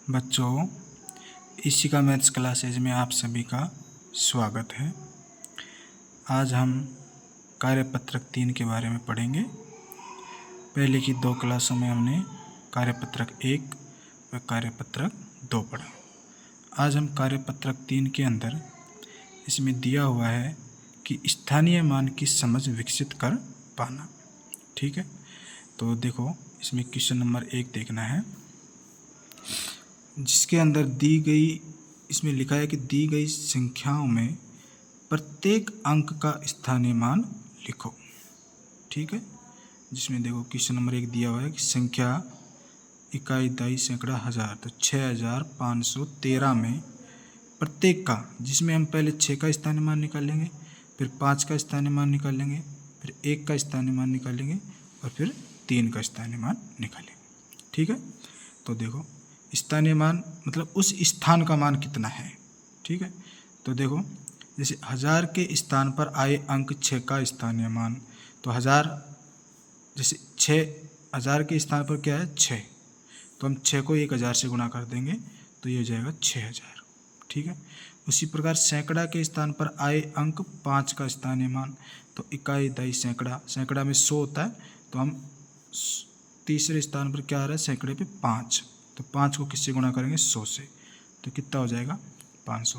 बच्चों, Ishika maths classes में आप सभी का स्वागत है। आज हम कार्यपत्रक 3 के बारे में पढ़ेंगे। पहले की 2 क्लासों में हमने कार्यपत्रक 1 व कार्यपत्रक 2 पढ़ा। आज हम कार्यपत्रक 3 के अंदर इसमें दिया हुआ है कि स्थानीय मान की समझ विकसित कर पाना। ठीक है, तो देखो इसमें क्वेश्चन नंबर 1 देखना है, जिसके अंदर दी गई, इसमें लिखा है कि दी गई संख्याओं में प्रत्येक अंक का स्थानीय मान लिखो। ठीक है, जिसमें देखो क्वेश्चन नंबर 1 दिया हुआ है कि संख्या इकाई, दाई, सैकड़ा, हजार, तो 6513 में प्रत्येक का, जिसमें हम पहले 6 का स्थानीय मान निकालेंगे, फिर 5 का स्थानीय मान निकालेंगे, फिर 1 का स्थानीय मान निकालेंगे और फिर 3 का स्थानीय मान निकालेंगे। ठीक है, तो देखो स्थानीय मान मतलब उस स्थान का मान कितना है। ठीक है, तो देखो जैसे हजार के स्थान पर आए अंक 6 का स्थानीय मान, तो हजार, जैसे 6000 के स्थान पर क्या है 6, तो हम 6 को 1000 से गुणा कर देंगे तो ये हो जाएगा 6000। ठीक है, उसी प्रकार सैकड़ा के स्थान पर आए अंक 5 का स्थानीय मान, तो इकाई, दाई, सैकड़ा, सैकड़ा में 100 होता है, तो हम तीसरे स्थान पर क्या आ रहा है सैकड़े पे 5, तो 5 को किससे गुणा करेंगे 100 से, तो कितना हो जाएगा 500।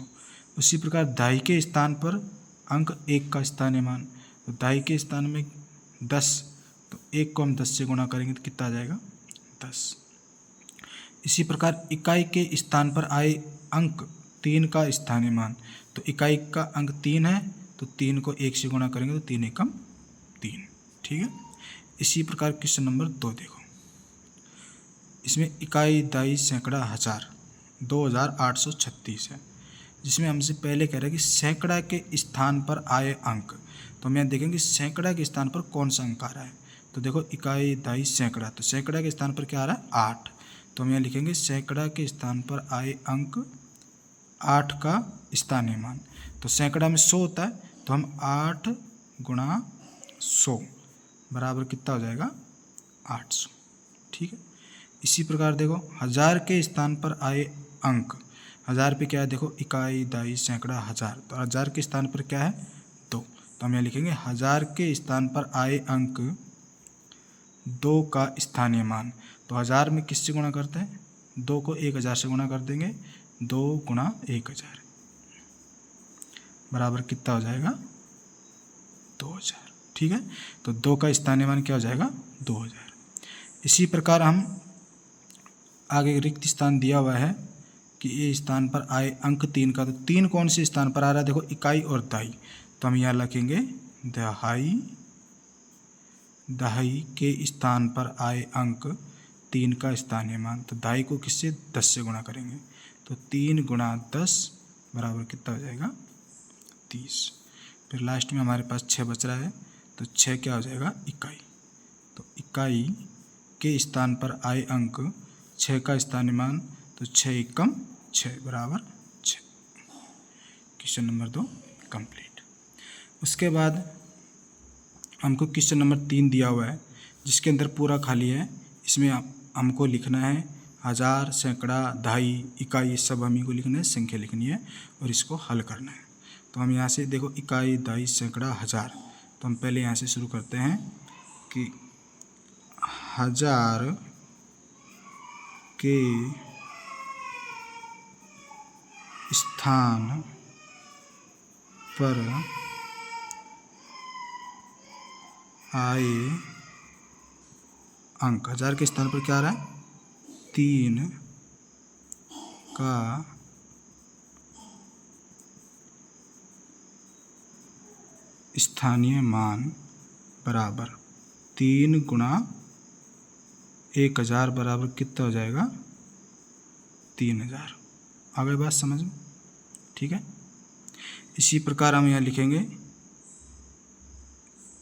उसी प्रकार दाई के स्थान पर अंक 1 का स्थानीय मान, तो दाई के स्थान में 10, तो 1 को हम 10 से गुणा करेंगे तो कितना आ जाएगा 10। इसी प्रकार इकाई के स्थान पर आए अंक 3 का स्थानीय मान, तो इकाई का अंक 3 है, तो 3 को 1 से गुणा करेंगे तो 3 एकम 3। ठीक है, इसी प्रकार क्वेश्चन नंबर 2 देखो, इसमें इकाई, दाई, सैकड़ा, हजार 2836 है, जिसमें हमसे पहले कह रहा है कि सैकड़ा के स्थान पर आए अंक, तो हम यहाँ देखेंगे सैकड़ा के स्थान पर कौन सा अंक आ रहा है, तो देखो इकाई, दाई, सैकड़ा, तो सैकड़ा के स्थान पर क्या आ रहा है 8, तो हम यहाँ लिखेंगे सैकड़ा के स्थान पर आए अंक 8 का स्थानीय मान, तो सैकड़ा में 100 होता है, तो हम 8 गुणा 100 बराबर कितना हो जाएगा 800। ठीक है, इसी प्रकार देखो हजार के स्थान पर आए अंक, हजार पे क्या है देखो इकाई, दाई, सैकड़ा, हजार, तो हजार के स्थान पर क्या है 2, तो हम यहाँ लिखेंगे हजार के स्थान पर आए अंक 2 का स्थानीय मान, तो हजार में किससे गुणा करते हैं 2 को 1000 से गुणा कर देंगे, 2 गुणा 1000 बराबर कितना हो जाएगा 2000। ठीक है, तो 2 का स्थानीय मान क्या हो जाएगा 2000। इसी प्रकार हम आगे रिक्त स्थान दिया हुआ है कि ये स्थान पर आए अंक 3 का, तो 3 कौन से स्थान पर आ रहा है देखो इकाई और दाई, तो हम यहाँ लिखेंगे दहाई, दहाई के स्थान पर आए अंक 3 का स्थानीय मान, तो दाई को किससे 10 से गुणा करेंगे, तो 3 गुणा 10 बराबर कितना हो जाएगा 30। फिर लास्ट में हमारे पास 6 बच रहा है, तो 6 क्या हो जाएगा इकाई, तो इकाई के स्थान पर आए अंक 6 का स्थानीय मान, तो 6 एकम 6 बराबर 6। Question number 2 complete. उसके बाद हमको क्वेश्चन नंबर 3 दिया हुआ है, जिसके अंदर पूरा खाली है। इसमें हमको लिखना है हजार, सैकड़ा, दाई, इकाई, सब हम ही को लिखना है, संख्या लिखनी है और इसको हल करना है। तो हम यहाँ से देखो इकाई, दाई, सैकड़ा, हजार, तो हम पहले यहाँ से शुरू करते हैं कि हजार के स्थान पर आए अंक, हजार के स्थान पर क्या आ रहा है 3 का स्थानीय मान बराबर 3 गुणा 1000 बराबर कितना हो जाएगा 3000। आ गई बात समझ में। ठीक है, इसी प्रकार हम यहाँ लिखेंगे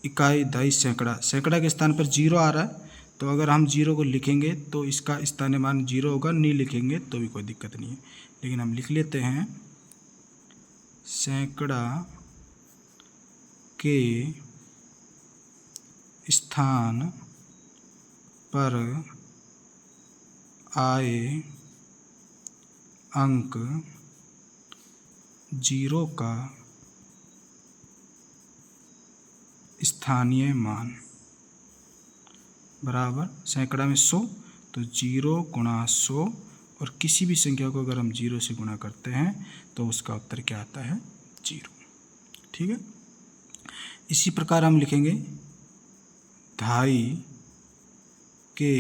इकाई, दाई, सैकड़ा, सैकड़ा के स्थान पर 0 आ रहा है, तो अगर हम 0 को लिखेंगे तो इसका स्थानीय मान 0 होगा, नहीं लिखेंगे तो भी कोई दिक्कत नहीं है, लेकिन हम लिख लेते हैं सैकड़ा के स्थान पर आए अंक 0 का स्थानीय मान बराबर सैकड़ा में 100, तो 0 गुणा 100 और किसी भी संख्या को अगर हम 0 से गुणा करते हैं तो उसका उत्तर क्या आता है? 0। ठीक है। इसी प्रकार हम लिखेंगे 2.5 के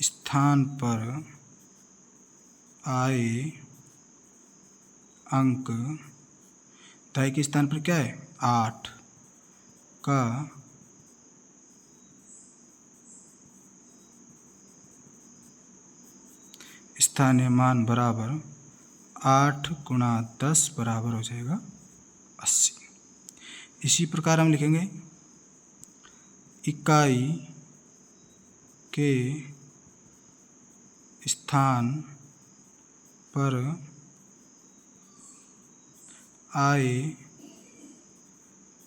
स्थान पर आए अंक, 2.5 के स्थान पर क्या है? 8 का स्थानीय मान बराबर 8 गुणा 10 बराबर हो जाएगा 80। इसी प्रकार हम लिखेंगे इकाई के स्थान पर आए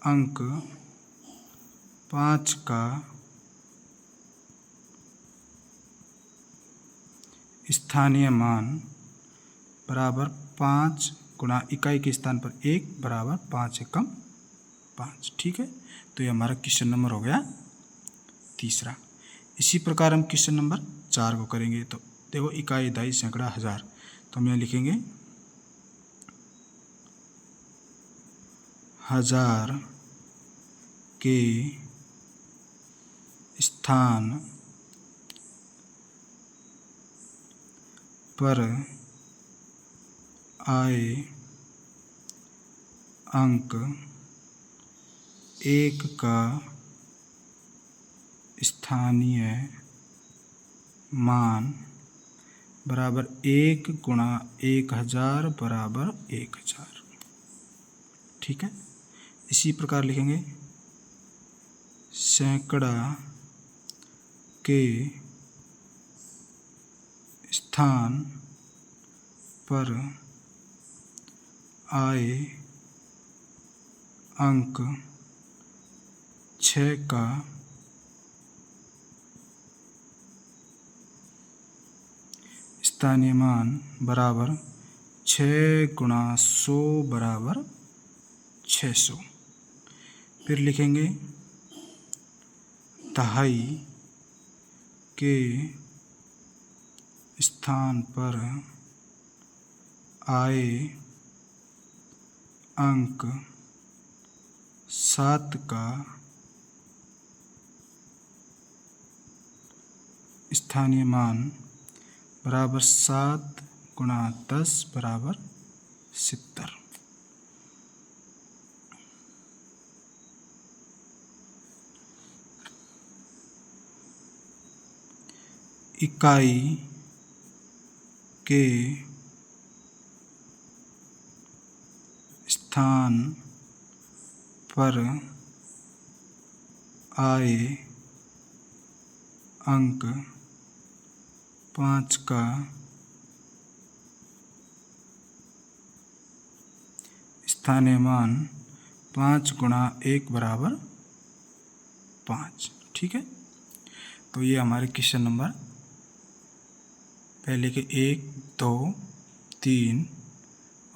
अंक 5 का स्थानीय मान बराबर 5 गुणा इकाई के स्थान पर 1 बराबर 5 एकम 5। ठीक है। तो ये हमारा क्वेश्चन नंबर हो गया तीसरा। इसी प्रकार हम क्वेश्चन नंबर 4 को करेंगे। तो देखो इकाई, दहाई, सैकड़ा, हजार, तो हम यहाँ लिखेंगे 1000 के स्थान पर आए अंक 1 का स्थानीय मान बराबर 1 गुणा 1000 बराबर 1000। ठीक है। इसी प्रकार लिखेंगे सैकड़ा के स्थान पर आए अंक 6 का स्थानीय मान बराबर 6 गुणा 100 बराबर 600। फिर लिखेंगे 2.5 के स्थान पर आए अंक 7 का स्थानीय मान बराबर 7 गुणा 10 बराबर 70। इकाई के स्थान पर आए अंक 5 का स्थानीय मान 5 गुणा 1 बराबर 5। ठीक है। तो ये हमारे क्वेश्चन नंबर पहले के 1, 2, 3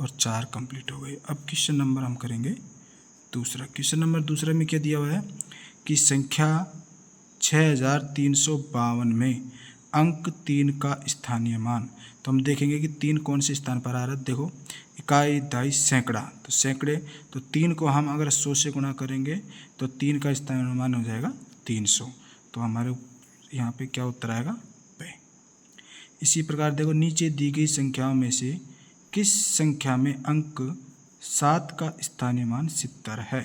और 4 कंप्लीट हो गए। अब क्वेश्चन नंबर हम करेंगे दूसरा। क्वेश्चन नंबर दूसरा में क्या दिया हुआ है कि संख्या 6352 में अंक 3 का स्थानीय मान। तो हम देखेंगे कि 3 कौन से स्थान पर आ रहा है। देखो इकाई, दहाई, सैकड़ा, तो सैकड़े, तो 3 को हम अगर 100 से गुणा करेंगे तो 3 का स्थानीय मान हो जाएगा 300। तो हमारे यहाँ पे क्या उत्तर आएगा? ब। इसी प्रकार देखो नीचे दी गई संख्याओं में से किस संख्या में अंक 7 का स्थानीय मान 70 है।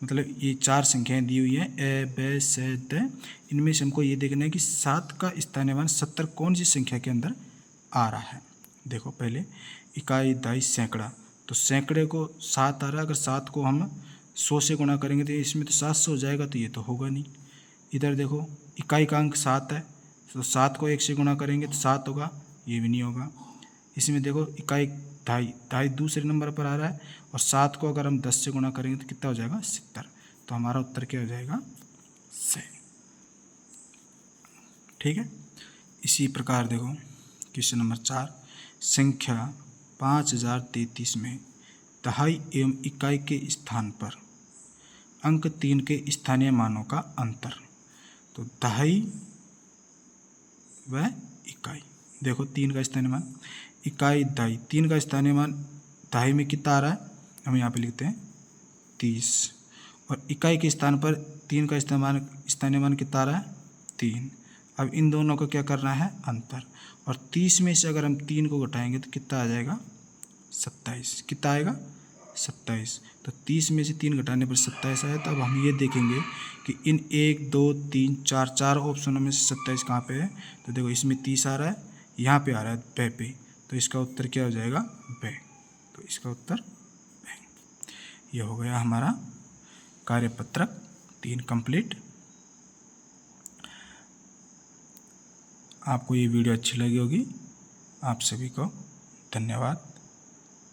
मतलब ये 4 संख्याएं दी हुई हैं ए, ब, स, द। इनमें से हमको ये देखना है कि 7 का स्थानीय मान 70 कौन सी संख्या के अंदर आ रहा है। देखो पहले इकाई, दहाई, सैकड़ा, तो सैकड़े को 7 आ रहा है। अगर 7 को हम 100 से गुणा करेंगे तो इसमें तो 700 हो जाएगा, तो ये तो होगा नहीं। इधर देखो इकाई का अंक 7 है, तो 7 को 1 से गुणा करेंगे तो 7 होगा, ये भी नहीं होगा। इसमें देखो इकाई दहाई, दहाई दूसरे नंबर पर आ रहा है और 7 को अगर हम 10 से गुणा करेंगे तो कितना हो जाएगा? 70। तो हमारा उत्तर क्या हो जाएगा? स। ठीक है। इसी प्रकार देखो क्वेश्चन नंबर 4 संख्या 5033 में दहाई एवं इकाई के स्थान पर अंक 3 के स्थानीय मानों का अंतर। तो दहाई व इकाई, देखो 3 का स्थानीय मान, इकाई दहाई, 3 का स्थानीय मान दहाई में कितना आ रहा है, हम यहाँ पे लिखते हैं 30, और इकाई के स्थान पर 3 का स्थानीय मान कितना आ रहा है 3। अब इन दोनों को क्या करना है, अंतर, और 30 में से अगर हम 3 को घटाएंगे तो कितना आ जाएगा 27, कितना आएगा 27। तो 30 में से 3 घटाने पर 27 आया। तो अब हम ये देखेंगे कि इन 1 2 3 4 ऑप्शनों में से 27 कहाँ पे है। तो देखो इसमें 30 आ रहा है, यहाँ पे आ रहा है ब पे, तो इसका उत्तर क्या हो जाएगा ब। तो इसका उत्तर ब। ये हो गया हमारा कार्यपत्रक 3 कंप्लीट। आपको ये वीडियो अच्छी लगी होगी। आप सभी को धन्यवाद।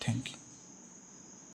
Thank you.